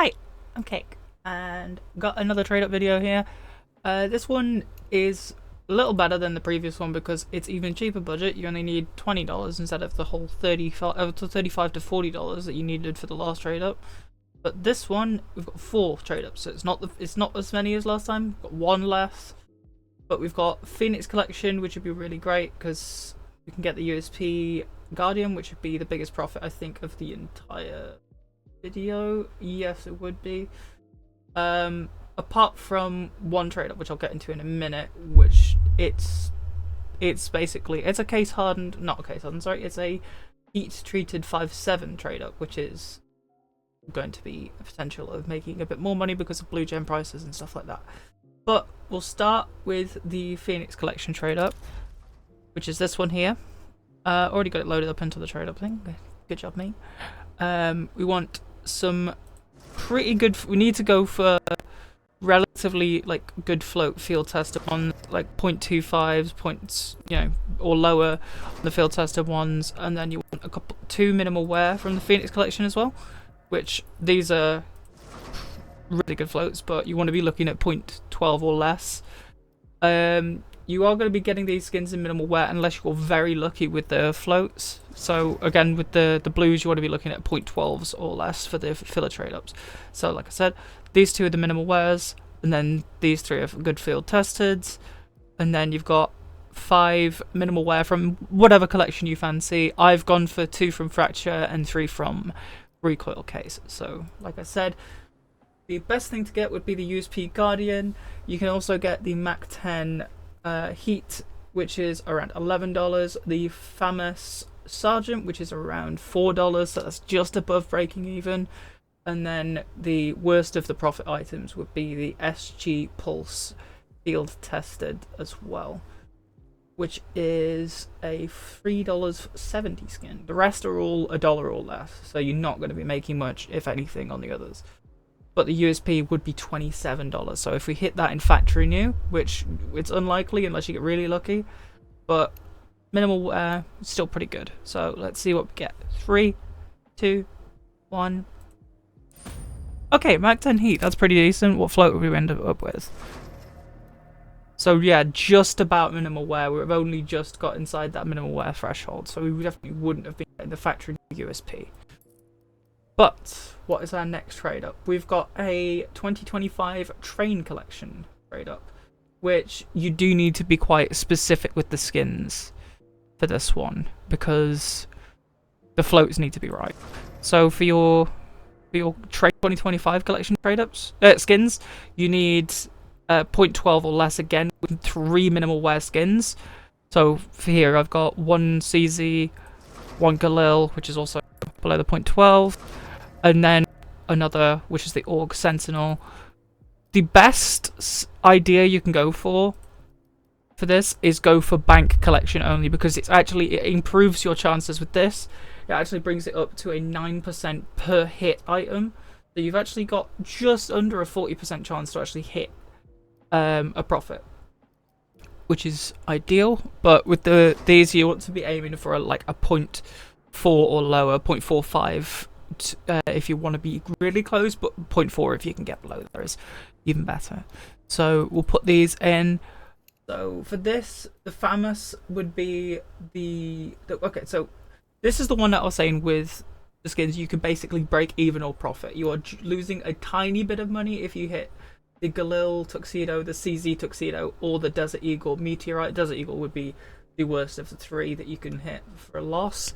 Hi, I'm Cake, and got another trade up video here. This one is a little better than the previous one because it's even cheaper budget. You only need $20 instead of the whole $35 to $40 that you needed for the last trade up. But this one, we've got 4 trade ups, so it's not as many as last time. We've got 1 less, but we've got Phoenix Collection, which would be really great because we can get the USP Guardian, which would be the biggest profit I think of the entire video. Yes, it would be. Apart from one trade up, which I'll get into in a minute, which it's basically it's a case hardened, not a case hardened, sorry, it's a heat treated 5/7 trade up, which is going to be a potential of making a bit more money because of blue gem prices and stuff like that. But we'll start with the Phoenix Collection trade up, which is this one here. Already got it loaded up into the trade up thing. Good job, me. We want some pretty good. We need to go for relatively like good float field tested ones, like 0.25s, points, or lower on the field tested ones, and then you want two minimal wear from the Phoenix Collection as well, which these are really good floats, but you want to be looking at 0.12 or less. You are going to be getting these skins in minimal wear unless you're very lucky with the floats. So again, with the blues, you want to be looking at 0.12s or less for the filler trade ups. So like I said, these 2 are the minimal wears, and then these 3 are good field tested, and then you've got 5 minimal wear from whatever collection you fancy. I've gone for 2 from Fracture and 3 from Recoil Case. So like I said, the best thing to get would be the USP Guardian. You can also get the Mac 10 Heat, which is around $11. The famous Sergeant, which is around $4, so that's just above breaking even. And then the worst of the profit items would be the SG Pulse field tested as well, which is a $3.70 skin. The rest are all $1 or less, so you're not going to be making much, if anything, on the others. But the USP would be $27. So if we hit that in factory new, which it's unlikely unless you get really lucky, but minimal wear, still pretty good. So let's see what we get. 3, 2, 1. Okay, Mac 10 Heat, that's pretty decent. What float would we end up with? So yeah, just about minimal wear. We've only just got inside that minimal wear threshold, so we definitely wouldn't have been getting the factory USP. But what is our next trade up? We've got a 2025 Train Collection trade up, which you do need to be quite specific with the skins for this one because the floats need to be right. So for your Train 2025 collection trade ups skins, you need 0.12 or less again with 3 minimal wear skins. So for here, I've got 1 CZ, 1 Galil, which is also below the 0.12. And then another, which is the Org Sentinel. The best idea you can go for this is go for bank collection only, because it improves your chances with this. It actually brings it up to a 9% per hit item. So you've actually got just under a 40% chance to actually hit a profit, which is ideal. But with these, you want to be aiming for a 0.4 or lower, 0.45. If you want to be really close, but 0.4 if you can get below there is even better. So we'll put these in. So for this, the famous would be okay, so this is the one that I was saying with the skins, you can basically break even or profit. You are losing a tiny bit of money if you hit the Galil Tuxedo, the CZ Tuxedo, or the Desert Eagle Meteorite. Desert Eagle would be the worst of the 3 that you can hit for a loss.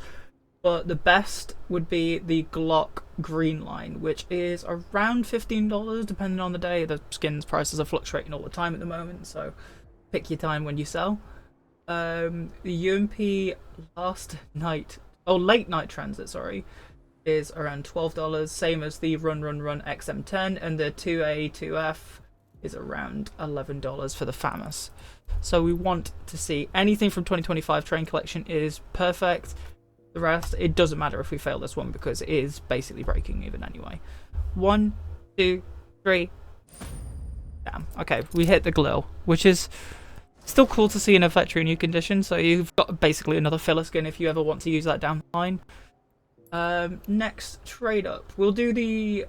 But the best would be the Glock Green Line, which is around $15 depending on the day. The skins prices are fluctuating all the time at the moment, so pick your time when you sell. The UMP late night transit, is around $12, same as the Run XM10, and the 2A 2F is around $11 for the famous. So we want to see anything from 2025 Train Collection is perfect. The rest, it doesn't matter if we fail this one because it is basically breaking even anyway. 1, 2, 3. Damn. Okay, we hit the Glil, which is still cool to see in a factory new condition. So you've got basically another filler skin if you ever want to use that down the line. Next trade up, we'll do the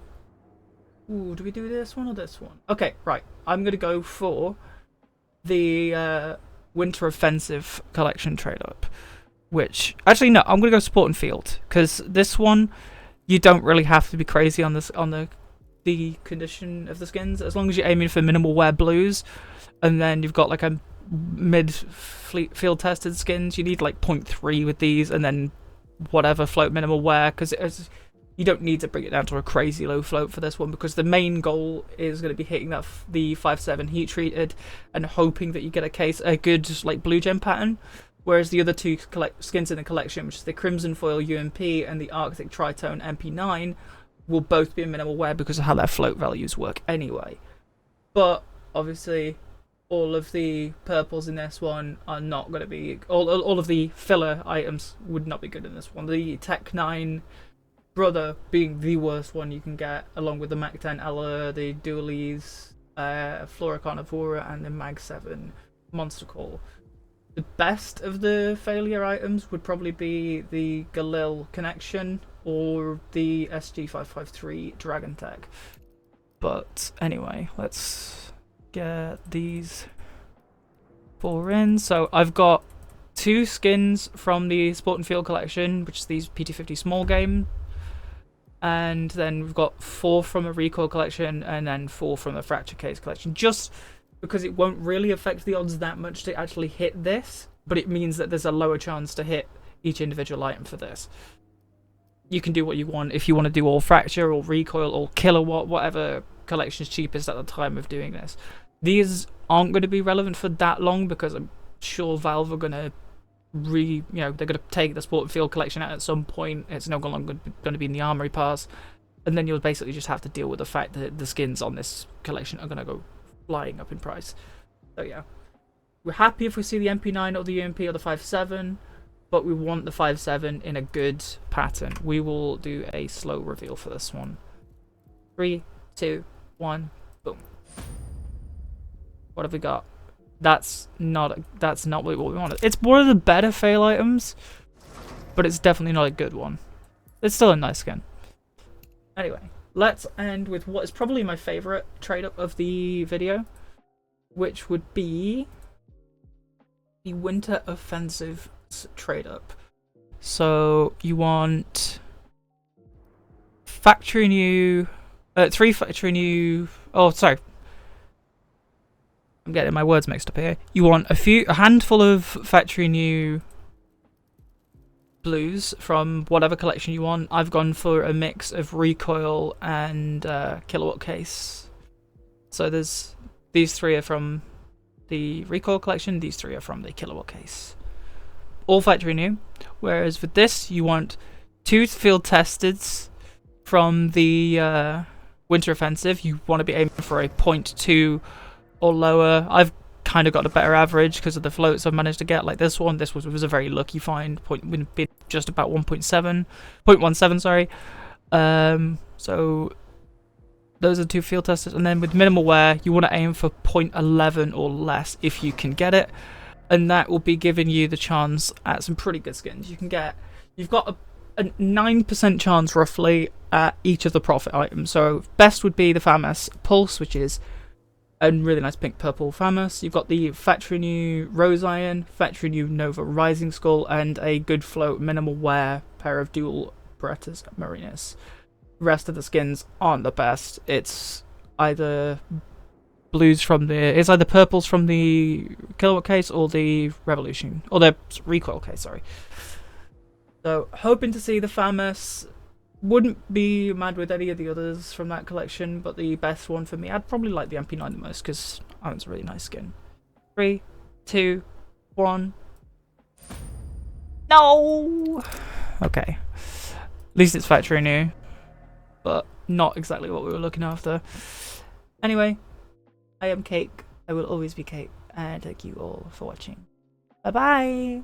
Ooh, do we do this one or this one? Okay, right. I'm gonna go for the Winter Offensive Collection trade up. Which actually no, I'm gonna go Sport and Field because this one you don't really have to be crazy on this on the condition of the skins as long as you're aiming for minimal wear blues, and then you've got like a mid field tested skins. You need like 0.3 with these, and then whatever float minimal wear because you don't need to bring it down to a crazy low float for this one because the main goal is going to be hitting that the 5/7 heat treated and hoping that you get a good like blue gem pattern. Whereas the other two skins in the collection, which is the Crimson Foil UMP and the Arctic Tritone MP9, will both be in minimal wear because of how their float values work anyway. But obviously, all of the purples in this one are not going to be... All of the filler items would not be good in this one. The Tech 9 Brother being the worst one you can get, along with the Mac 10 Ella, the Dualies, Flora Carnivora, and the Mag 7 Monster Call. The best of the failure items would probably be the Galil Connection or the SG553 Dragon Tech. But anyway, let's get these 4 in. So I've got 2 skins from the Sport and Field collection, which is these PT50 small game. And then we've got 4 from a Recoil collection and then 4 from a Fracture Case collection. Just because it won't really affect the odds that much to actually hit this, but it means that there's a lower chance to hit each individual item for this. You can do what you want. If you want to do all Fracture or Recoil or Kilowatt, whatever collection is cheapest at the time of doing this. These aren't going to be relevant for that long because I'm sure Valve are going to they're going to take the Sport and Field collection out at some point. It's no longer going to be in the Armory Pass. And then you'll basically just have to deal with the fact that the skins on this collection are going to go flying up in price. So yeah, we're happy if we see the MP9 or the UMP or the 5/7, but we want the 5/7 in a good pattern. We will do a slow reveal for this one. 3, 2, 1, boom. What have we got? That's not what we wanted. It's one of the better fail items, but it's definitely not a good one. It's still a nice skin. Anyway, let's end with what is probably my favorite trade up of the video, which would be the Winter Offensive trade up. So you want factory new, 3 factory new. Oh, sorry, I'm getting my words mixed up here. You want a handful of factory new blues from whatever collection you want. I've gone for a mix of Recoil and Kilowatt Case. So there's these 3 are from the Recoil collection, these 3 are from the Kilowatt Case. All factory new. Whereas with this, you want 2 field tested from the Winter Offensive. You want to be aiming for a 0.2 or lower. I've kind of got a better average because of the floats I've managed to get. Like this one, this was a very lucky find. Would be just about 0.17, sorry. So those are 2 field testers, and then with minimal wear, you want to aim for 0.11 or less if you can get it, and that will be giving you the chance at some pretty good skins. You've got a 9% chance roughly at each of the profit items. So best would be the FAMAS Pulse, which is a really nice pink purple FAMAS. You've got the factory new Rose Iron, factory new Nova Rising Skull, and a good float minimal wear pair of dual Berettas Marinas. The rest of the skins aren't the best. It's either blues from it's either purples from the Kilowatt Case or the Revolution, or the Recoil Case, sorry. So hoping to see the FAMAS. Wouldn't be mad with any of the others from that collection, but the best one for me, I'd probably like the MP9 the most because it's a really nice skin. 3, 2, 1. No! Okay. At least it's factory new, but not exactly what we were looking after. Anyway, I am Cake. I will always be Cake, and thank you all for watching. Bye bye!